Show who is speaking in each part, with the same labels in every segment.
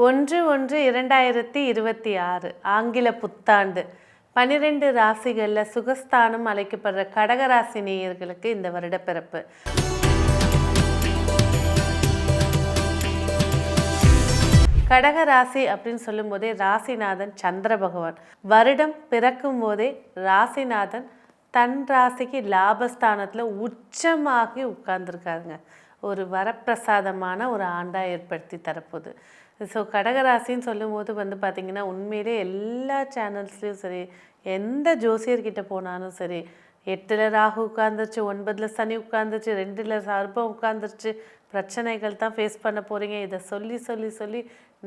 Speaker 1: 1/1/2026 ஆங்கில புத்தாண்டு 12 ராசிகளில் சுகஸ்தானம் அழைக்கப்படுற கடகராசி நேயர்களுக்கு இந்த வருட பிறப்பு. கடகராசி அப்படின்னு சொல்லும் போதே ராசிநாதன் சந்திர பகவான். வருடம் பிறக்கும் போதே ராசிநாதன் தன் ராசிக்கு லாபஸ்தானத்தில் உச்சமாகி உட்கார்ந்துருக்காருங்க. ஒரு வரப்பிரசாதமான ஒரு ஆண்டாக ஏற்படுத்தி தரப்போகுது. ஸோ கடகராசின்னு சொல்லும் போது பார்த்திங்கன்னா உண்மையிலே எல்லா சேனல்ஸ்லேயும் சரி, எந்த ஜோசியர்கிட்ட போனாலும் சரி, 8ல் ராகு உட்காந்துருச்சு, 9ல் சனி உட்காந்துருச்சு, 2ல் சர்ப்பம் உட்காந்துருச்சு, பிரச்சனைகள் தான் ஃபேஸ் பண்ண போகிறீங்க, இதை சொல்லி சொல்லி சொல்லி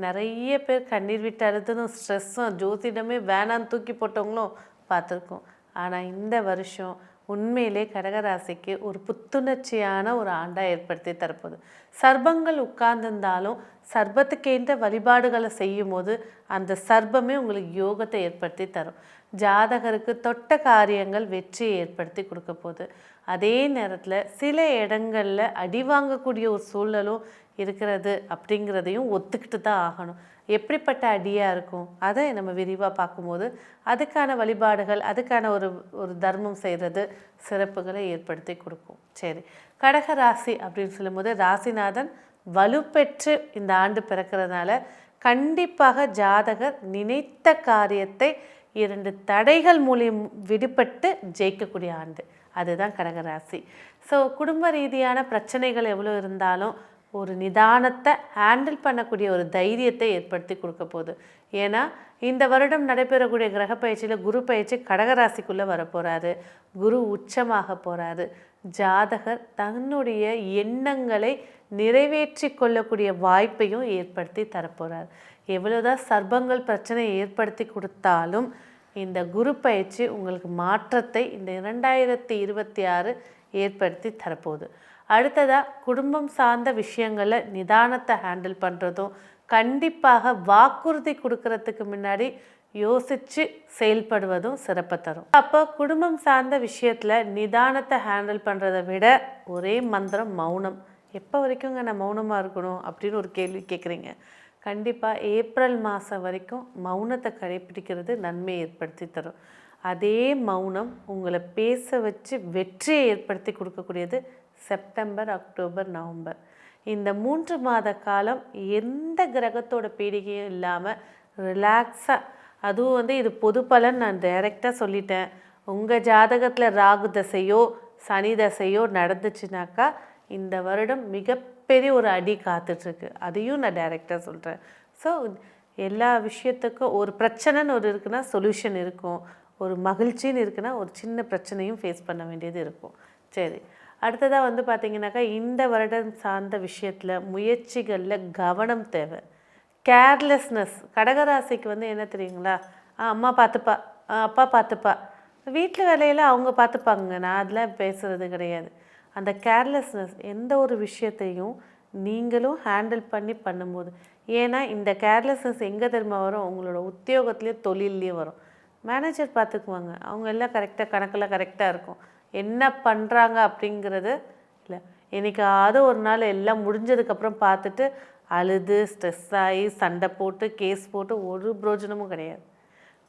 Speaker 1: நிறைய பேர் கண்ணீர் விட்டு அழுதும் ஸ்ட்ரெஸ்ஸும் ஜோசிடமே வேணான்னு தூக்கி போட்டவங்களும் பார்த்துருக்கோம். ஆனால் இந்த வருஷம் உண்மையிலே கடகராசிக்கு ஒரு புத்துணர்ச்சியான ஒரு ஆண்டாக ஏற்படுத்தி தரப்போகுது. சர்ப்பங்கள் உட்கார்ந்திருந்தாலும் சர்ப்பத்துக்கேன்ற வழிபாடுகளை செய்யும் போது அந்த சர்ப்பமே உங்களுக்கு யோகத்தை ஏற்படுத்தி தரும். ஜாதகருக்கு தொட்ட காரியங்கள் வெற்றியை ஏற்படுத்தி கொடுக்க போகுது. அதே நேரத்தில் சில இடங்களில் அடி வாங்கக்கூடிய ஒரு சூழலும் இருக்கிறது அப்படிங்கிறதையும் ஒத்துக்கிட்டு தான் ஆகணும். எப்படிப்பட்ட அடியாக இருக்கும் அதை நம்ம விரிவாக பார்க்கும்போது அதுக்கான வழிபாடுகள், அதுக்கான ஒரு தர்மம் செய்கிறது சிறப்புகளை ஏற்படுத்தி கொடுக்கும். சரி, கடகராசி அப்படின்னு சொல்லும்போது ராசிநாதன் வலுப்பெற்று இந்த ஆண்டு பிறக்கிறதுனால கண்டிப்பாக ஜாதகர் நினைத்த காரியத்தை 2 தடைகள் மூலியம் விடுபட்டு ஜெயிக்கக்கூடிய ஆண்டு, அதுதான் கடகராசி. ஸோ குடும்ப ரீதியான பிரச்சனைகள் எவ்வளோ இருந்தாலும் ஒரு நிதானத்தை ஹேண்டில் பண்ணக்கூடிய ஒரு தைரியத்தை ஏற்படுத்தி கொடுக்க போகுது. ஏன்னா இந்த வருடம் நடைபெறக்கூடிய கிரக பயிற்சியில் குரு பயிற்சி கடகராசிக்குள்ளே வரப்போகிறாரு. குரு உச்சமாக போகிறாரு. ஜாதகர் தன்னுடைய எண்ணங்களை நிறைவேற்றி கொள்ளக்கூடிய வாய்ப்பையும் ஏற்படுத்தி தரப்போகிறார். எவ்வளோதான் சர்ப்பங்கள் பிரச்சனையை ஏற்படுத்தி கொடுத்தாலும் இந்த குரு பயிற்சி உங்களுக்கு மாற்றத்தை இந்த 2026 ஏற்படுத்தி தரப்போகுது. அடுத்ததாக குடும்பம் சார்ந்த விஷயங்களில் நிதானத்தை ஹேண்டில் பண்ணுறதும், கண்டிப்பாக வாக்குறுதி கொடுக்கறதுக்கு முன்னாடி யோசித்து செயல்படுவதும் சிறப்பை தரும். அப்போ குடும்பம் சார்ந்த விஷயத்தில் நிதானத்தை ஹேண்டில் பண்ணுறதை விட ஒரே மந்திரம் மௌனம். எப்போ வரைக்குங்க நான் மௌனமாக இருக்கணும் அப்படின்னு ஒரு கேள்வி கேட்குறீங்க. கண்டிப்பாக ஏப்ரல் மாதம் வரைக்கும் மௌனத்தை கடைப்பிடிக்கிறது நன்மையை ஏற்படுத்தி தரும். அதே மௌனம் உங்களை பேச வச்சு வெற்றியை ஏற்படுத்தி கொடுக்கக்கூடியது செப்டம்பர், அக்டோபர், நவம்பர். இந்த 3 மாத காலம் எந்த கிரகத்தோட பீடிகையும் இல்லாமல் ரிலாக்ஸாக, அதுவும் இது பொது பலன் நான் டைரெக்டாக சொல்லிட்டேன். உங்கள் ஜாதகத்தில் ராகு தசையோ சனி தசையோ நடந்துச்சுனாக்கா இந்த வருடம் மிகப்பெரிய ஒரு அடி காத்துட்ருக்கு. அதையும் நான் டைரெக்டாக சொல்கிறேன். ஸோ எல்லா விஷயத்துக்கும் ஒரு பிரச்சனைன்னு இருக்குன்னா சொல்யூஷன் இருக்கும், ஒரு மகிழ்ச்சின்னு இருக்குன்னா ஒரு சின்ன பிரச்சனையும் ஃபேஸ் பண்ண வேண்டியது இருக்கும். சரி, அடுத்ததாக பார்த்திங்கனாக்கா இந்த வருடம் சார்ந்த விஷயத்தில் முயற்சிகளில் கவனம் தேவை. கேர்லெஸ்னஸ். கடகராசிக்கு என்ன தெரியுங்களா, அம்மா பார்த்துப்பா, அப்பா பார்த்துப்பா, வீட்டில் வேலையில் அவங்க பார்த்துப்பாங்க, நான் அதில் பேசுகிறது கிடையாது. அந்த கேர்லெஸ்னஸ் எந்த ஒரு விஷயத்தையும் நீங்களும் ஹேண்டில் பண்ணி பண்ணும்போது, ஏன்னா இந்த கேர்லெஸ்னஸ் எங்கே தெரியுமா வரும், உங்களோட உத்தியோகத்துலேயும் தொழில்லையும் வரும். மேனேஜர் பார்த்துக்குவாங்க, அவங்க எல்லாம் கரெக்டாக கணக்கெல்லாம் கரெக்டாக இருக்கும். என்ன பண்ணுறாங்க அப்படிங்கிறது இல்லை. என்னைக்காவது ஒரு நாள் எல்லாம் முடிஞ்சதுக்கப்புறம் பார்த்துட்டு அழுது ஸ்ட்ரெஸ் ஆகி சண்டை போட்டு கேஸ் போட்டு ஒரு பிரோஜனமும் கிடையாது.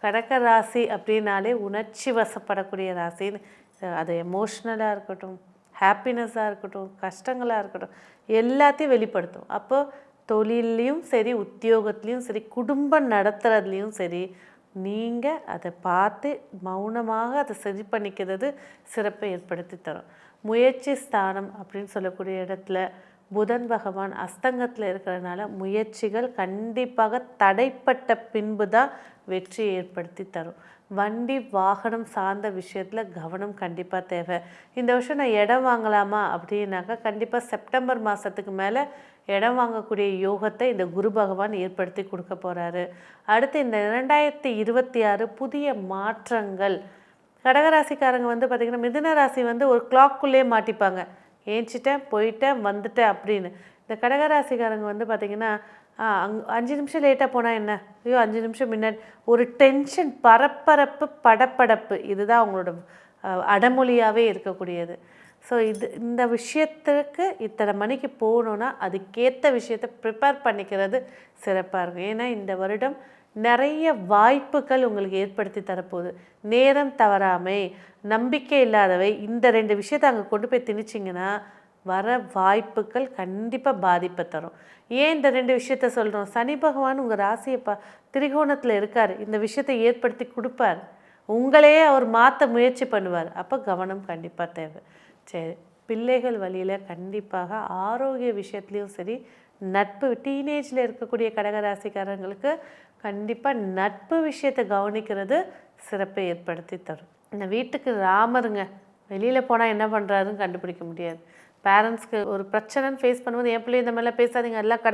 Speaker 1: கடக ராசி அப்படின்னாலே உணர்ச்சி வசப்படக்கூடிய ராசின்னு, அது எமோஷ்னலாக இருக்கட்டும், ஹாப்பினஸ்ஸாக இருக்கட்டும், கஷ்டங்களாக இருக்கட்டும், எல்லாத்தையும் வெளிப்படுத்தும். அப்போ தொழிலையும் சரி, உத்தியோகத்துலேயும் சரி, குடும்பம் நடத்துறதுலேயும் சரி, நீங்கள் அதை பார்த்து மௌனமாக அதை சரி பண்ணிக்கிறது சிறப்பை ஏற்படுத்தி தரும். முயற்சி ஸ்தானம் அப்படின்னு சொல்லக்கூடிய இடத்துல புதன் பகவான் அஸ்தங்கத்தில் இருக்கிறதுனால முயற்சிகள் கண்டிப்பாக தடைப்பட்ட பின்பு தான் வெற்றியை ஏற்படுத்தி தரும். வண்டி வாகனம் சார்ந்த விஷயத்தில் கவனம் கண்டிப்பாக தேவை. இந்த வருஷம் நான் இடம் வாங்கலாமா அப்படின்னாக்கா கண்டிப்பாக செப்டம்பர் மாதத்துக்கு மேலே இடம் வாங்கக்கூடிய யோகத்தை இந்த குரு பகவான் ஏற்படுத்தி கொடுக்க போகிறாரு. அடுத்து இந்த 2026 புதிய மாற்றங்கள். கடகராசிக்காரங்க பார்த்திங்கன்னா மிதுன ராசி ஒரு கிளாக்குள்ளேயே மாட்டிப்பாங்க, ஏஞ்சிட்டேன் போயிட்டேன் வந்துட்டேன் அப்படின்னு. இந்த கடகராசிக்காரங்க பார்த்திங்கன்னா 5 நிமிஷம் லேட்டாக போனால் என்ன, ஐயோ 5 நிமிஷம் முன்னாடி, ஒரு டென்ஷன், பரபரப்பு, படப்படப்பு, இதுதான் அவங்களோட அடமொழியாகவே இருக்கக்கூடியது. ஸோ இந்த விஷயத்துக்கு இத்தனை மணிக்கு போகணுன்னா அதுக்கேற்ற விஷயத்தை ப்ரிப்பேர் பண்ணிக்கிறது சிறப்பாக இருக்கும். ஏன்னா இந்த வருடம் நிறைய வாய்ப்புகள் உங்களுக்கு ஏற்படுத்தி தரப்போகுது. நேரம் தவறாமை, நம்பிக்கை இல்லாதவை, இந்த 2 விஷயத்தை அங்கே கொண்டு போய் திணிச்சிங்கன்னா வர வாய்ப்புகள் கண்டிப்பாக பாதிப்பை தரும். ஏன் இந்த 2 விஷயத்த சொல்கிறோம்? சனி பகவான் உங்கள் ராசியை திரிகோணத்தில் இருக்கார். இந்த விஷயத்தை ஏற்படுத்தி கொடுப்பார். உங்களையே அவர் மாற்ற முயற்சி பண்ணுவார். அப்போ கவனம் கண்டிப்பாக தேவை. சரி, பிள்ளைகள் வழியில் கண்டிப்பாக ஆரோக்கிய விஷயத்துலேயும் சரி, நட்பு டீனேஜில் இருக்கக்கூடிய கடகராசிக்காரங்களுக்கு கண்டிப்பாக நட்பு விஷயத்தை கவனிக்கிறது சிறப்பை ஏற்படுத்தி தரும். இந்த வீட்டுக்கு ராமருங்க, வெளியில் போனால் என்ன பண்ணுறாருன்னு கண்டுபிடிக்க முடியாது. பேரண்ட்ஸ்க்கு ஒரு பிரச்சனைன்னு ஃபேஸ் பண்ணும்போது என் பிள்ளை இந்த மாதிரிலாம் பேசாதீங்க, எல்லாம்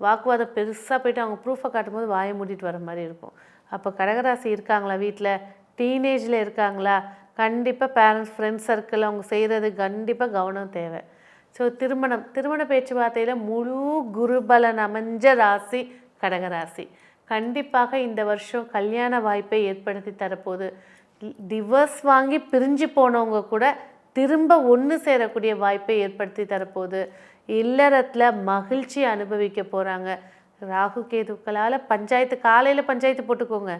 Speaker 1: வாக்குவாதம் பெருசாக போயிட்டு அவங்க ப்ரூஃபை காட்டும்போது வாயை மூடிட்டு வர மாதிரி இருக்கும். அப்போ கடகராசி இருக்காங்களா வீட்டில், டீனேஜில் இருக்காங்களா, கண்டிப்பாக பேரண்ட்ஸ் ஃப்ரெண்ட்ஸ் சர்க்கிள் அவங்க செய்கிறது கண்டிப்பாக கவனம் தேவை. ஸோ திருமண பேச்சுவார்த்தையில் முழு குருபலன் அமைஞ்ச ராசி கடகராசி. கண்டிப்பாக இந்த வருஷம் கல்யாண வாய்ப்பை ஏற்படுத்தி தரப்போகுது. டிவோர்ஸ் வாங்கி பிரிஞ்சு போனவங்க கூட திரும்ப ஒன்று சேரக்கூடிய வாய்ப்பை ஏற்படுத்தி தரப்போகுது. இல்லறத்தில் மகிழ்ச்சி அனுபவிக்க போகிறாங்க. ராகு கேதுக்களால் காலையில் பஞ்சாயத்து போட்டுக்கோங்க,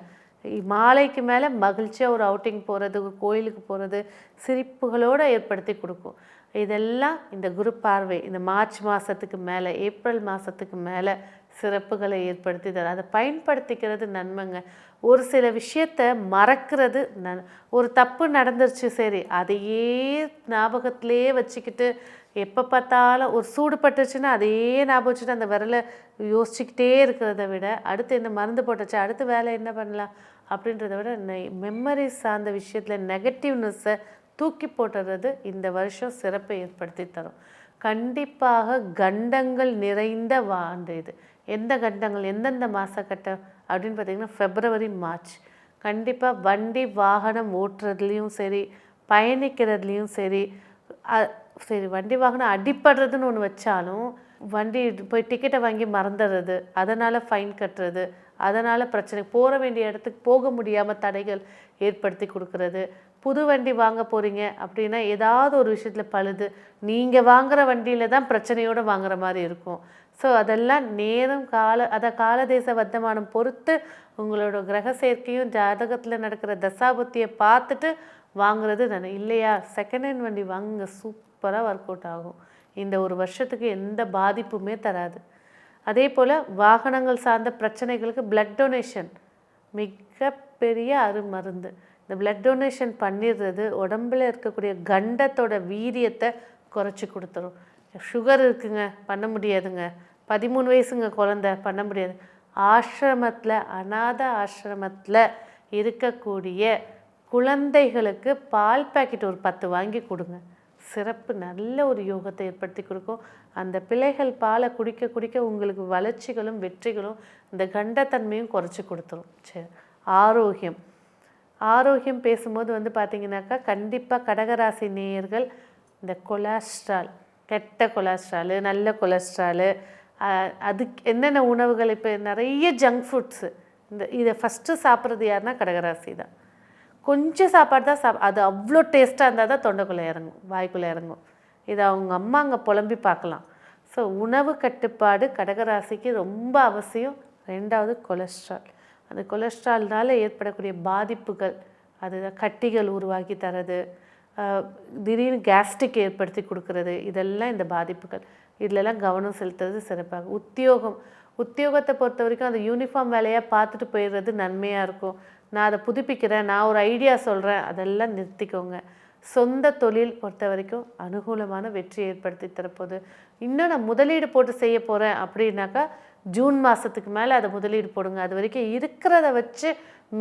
Speaker 1: மாலைக்கு மேலே மகிழ்ச்சியாக ஒரு அவுட்டிங் போகிறது, கோயிலுக்கு போகிறது சிரிப்புகளோடு ஏற்படுத்தி கொடுக்கும். இதெல்லாம் இந்த குரு பார்வை இந்த மார்ச் மாதத்துக்கு மேலே, ஏப்ரல் மாதத்துக்கு மேலே சிறப்புகளை ஏற்படுத்தி தரும். அதை பயன்படுத்திக்கிறது நன்மைங்க. ஒரு சில விஷயத்தை மறக்கிறது ஒரு தப்பு நடந்துருச்சு, சரி அதையே ஞாபகத்திலே வச்சுக்கிட்டு எப்போ பார்த்தாலும் ஒரு சூடு பட்டுச்சுன்னா அதையே ஞாபகம் வச்சுட்டு அந்த விரலை யோசிச்சுக்கிட்டே இருக்கிறத விட, அடுத்து என்ன மருந்து போட்டுச்சு, அடுத்து வேலை என்ன பண்ணலாம் அப்படின்றத விட மெமரி சார்ந்த விஷயத்தில் நெகட்டிவ்னஸை தூக்கி போட்டுறது இந்த வருஷம் சிறப்பை ஏற்படுத்தி தரும். கண்டிப்பாக கண்டங்கள் நிறைந்த ஆண்டு இது. எந்த கண்டங்கள், எந்தெந்த மாதக்கட்டம் அப்படின்னு பார்த்திங்கன்னா ஃபெப்ரவரி மார்ச். கண்டிப்பாக வண்டி வாகனம் ஓட்டுறதுலேயும் சரி, பயணிக்கிறதுலேயும் சரி, வண்டி வாகனம் அடிப்படுறதுன்னு ஒன்று வச்சாலும் வண்டி போய் டிக்கெட்டை வாங்கி மறந்துடுறது, அதனால் ஃபைன் கட்டுறது, அதனால் பிரச்சனை, போக வேண்டிய இடத்துக்கு போக முடியாமல் தடைகள் ஏற்படுத்தி கொடுக்குறது. புது வண்டி வாங்க போகிறீங்க அப்படின்னா ஏதாவது ஒரு விஷயத்தில் பழுது, நீங்கள் வாங்குகிற வண்டியில் தான் பிரச்சனையோடு வாங்குற மாதிரி இருக்கும். ஸோ அதெல்லாம் நேரம் காலதேச வர்த்தமானம் பொறுத்து உங்களோட கிரக சேர்க்கையும் ஜாதகத்தில் நடக்கிற தசாபுத்தியை பார்த்துட்டு வாங்குறது இல்லையா, செகண்ட் ஹேண்ட் வண்டி வாங்குங்க, சூப்பராக ஒர்க் அவுட் ஆகும். இந்த ஒரு வருஷத்துக்கு எந்த பாதிப்புமே தராது. அதே போல் வாகனங்கள் சார்ந்த பிரச்சனைகளுக்கு பிளட் டொனேஷன் மிகப்பெரிய அருமருந்து. இந்த பிளட் டொனேஷன் பண்ணிடுறது உடம்புல இருக்கக்கூடிய கண்டத்தோட வீரியத்தை குறைச்சி கொடுத்துரும். சுகர் இருக்குங்க, பண்ண முடியாதுங்க, 13 வயசுங்க குழந்தை, பண்ண முடியாது. ஆசிரமத்தில், அநாத ஆசிரமத்தில் இருக்கக்கூடிய குழந்தைகளுக்கு பால் பாக்கெட் ஒரு 10 வாங்கி கொடுங்க, சிறப்பு நல்ல ஒரு யோகத்தை ஏற்படுத்தி கொடுக்கும். அந்த பிள்ளைகள் பாலை குடிக்க குடிக்க உங்களுக்கு வளர்ச்சிகளும் வெற்றிகளும் இந்த கண்டத்தன்மையும் குறைச்சி கொடுத்துரும். சரி, ஆரோக்கியம் பேசும்போது பார்த்திங்கனாக்கா கண்டிப்பாக கடகராசி நேயர்கள் இந்த கொலஸ்ட்ரால், கெட்ட கொலஸ்ட்ராலு, நல்ல கொலஸ்ட்ராலு, அதுக்கு என்னென்ன உணவுகள், இப்போ நிறைய ஜங்க் ஃபுட்ஸு, இதை ஃபஸ்ட்டு சாப்பிட்றது யாருன்னா கடகராசி தான். கொஞ்சம் சாப்பாடு தான் அது அவ்வளோ டேஸ்ட்டாக இருந்தால் தான் தொண்டைக்குள்ளே இறங்கும், வாய்க்குள்ளே இறங்கும். இதை அவங்க அம்மா அங்கே புலம்பி பார்க்கலாம். ஸோ உணவு கட்டுப்பாடு கடகராசிக்கு ரொம்ப அவசியம். 2வது கொலஸ்ட்ரால். அந்த கொலஸ்ட்ரால்னால் ஏற்படக்கூடிய பாதிப்புகள், அதுதான் கட்டிகள் உருவாக்கி தரது, திடீர்னு கேஸ்ட்ரிக் ஏற்படுத்தி கொடுக்கறது, இதெல்லாம் இந்த பாதிப்புகள். இதிலெல்லாம் கவனம் செலுத்துறது சிறப்பாக. உத்தியோகத்தை பொறுத்த வரைக்கும் அந்த யூனிஃபார்ம் வேலையாக பார்த்துட்டு போயிடுறது நன்மையாக இருக்கும். நான் அதை புதுப்பிக்கிறேன், நான் ஒரு ஐடியா சொல்கிறேன், அதெல்லாம் நிறுத்திக்கோங்க. சொந்த தொழில் பொறுத்த வரைக்கும் அனுகூலமான வெற்றி ஏற்படுத்தி தரப்போகுது. இன்னும் நான் முதலீடு போட்டு செய்ய போகிறேன் அப்படின்னாக்கா ஜூன் மாதத்துக்கு மேலே அதை முதலீடு போடுங்க. அது வரைக்கும் இருக்கிறத வச்சு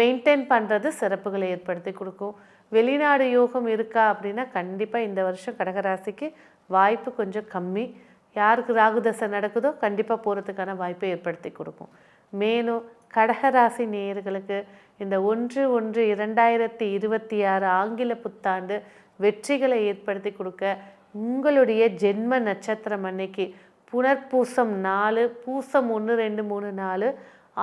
Speaker 1: மெயின்டைன் பண்ணுறது சிறப்புகளை ஏற்படுத்தி கொடுக்கும். வெளிநாடு யோகம் இருக்கா அப்படின்னா கண்டிப்பாக இந்த வருஷம் கடகராசிக்கு வாய்ப்பு கொஞ்சம் கம்மி. யாருக்கு ராகுதசை நடக்குதோ கண்டிப்பாக போகிறதுக்கான வாய்ப்பை ஏற்படுத்தி கொடுக்கும். மேலும் கடகராசி நேயர்களுக்கு இந்த 1/1/2026 ஆங்கில புத்தாண்டு வெற்றிகளை ஏற்படுத்தி கொடுக்க உங்களுடைய ஜென்ம நட்சத்திரம் அன்னைக்கு புனர்பூசம் 4, பூசம் 1, 2, 3, 4,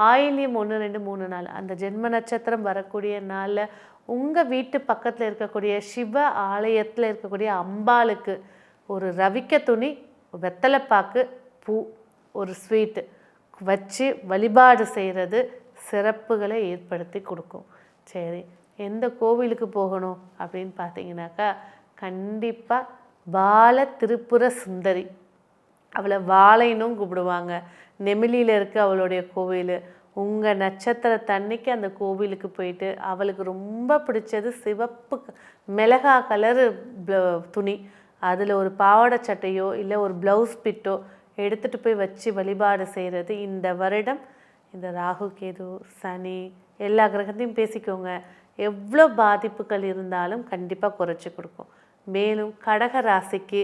Speaker 1: ஆயில்யம் 1 2 3 4 அந்த ஜென்ம நட்சத்திரம் வரக்கூடிய நாளில் உங்கள் வீட்டு பக்கத்தில் இருக்கக்கூடிய சிவ ஆலயத்தில் இருக்கக்கூடிய அம்பாளுக்கு ஒரு ரவிக்க துணி, வெத்தலைப்பாக்கு, பூ, ஒரு ஸ்வீட்டு வச்சு வழிபாடு செய்கிறது சிறப்புகளை ஏற்படுத்தி கொடுக்கும். சரி, எந்த கோவிலுக்கு போகணும் அப்படின்னு பார்த்தீங்கன்னாக்கா, கண்டிப்பாக பால திரிபுர சுந்தரி, அவளை வாழைனும் கூப்பிடுவாங்க. நெமிலியில் இருக்க அவளுடைய கோவில். உங்கள் நட்சத்திரத்தன்னைக்கு அந்த கோவிலுக்கு போயிட்டு அவளுக்கு ரொம்ப பிடிச்சது சிவப்பு மிளகா கலரு துணி, அதில் ஒரு பாவாடை சட்டையோ இல்லை ஒரு ப்ளவுஸ் பிட்டோ எடுத்துகிட்டு போய் வச்சு வழிபாடு செய்கிறது இந்த வருடம் இந்த ராகு கேது சனி எல்லா கிரகத்தையும் பேசிக்கோங்க, எவ்வளோ பாதிப்புகள் இருந்தாலும் கண்டிப்பாக குறைச்சி கொடுக்கும். மேலும் கடக ராசிக்கு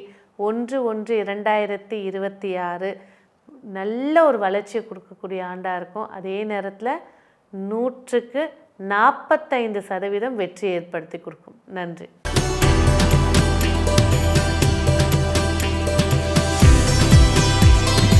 Speaker 1: 1/1/2026 நல்ல ஒரு வளர்ச்சியை கொடுக்கக்கூடிய ஆண்டாக இருக்கும். அதே நேரத்தில் 100க்கு 45% வெற்றி ஏற்படுத்தி கொடுக்கும். நன்றி.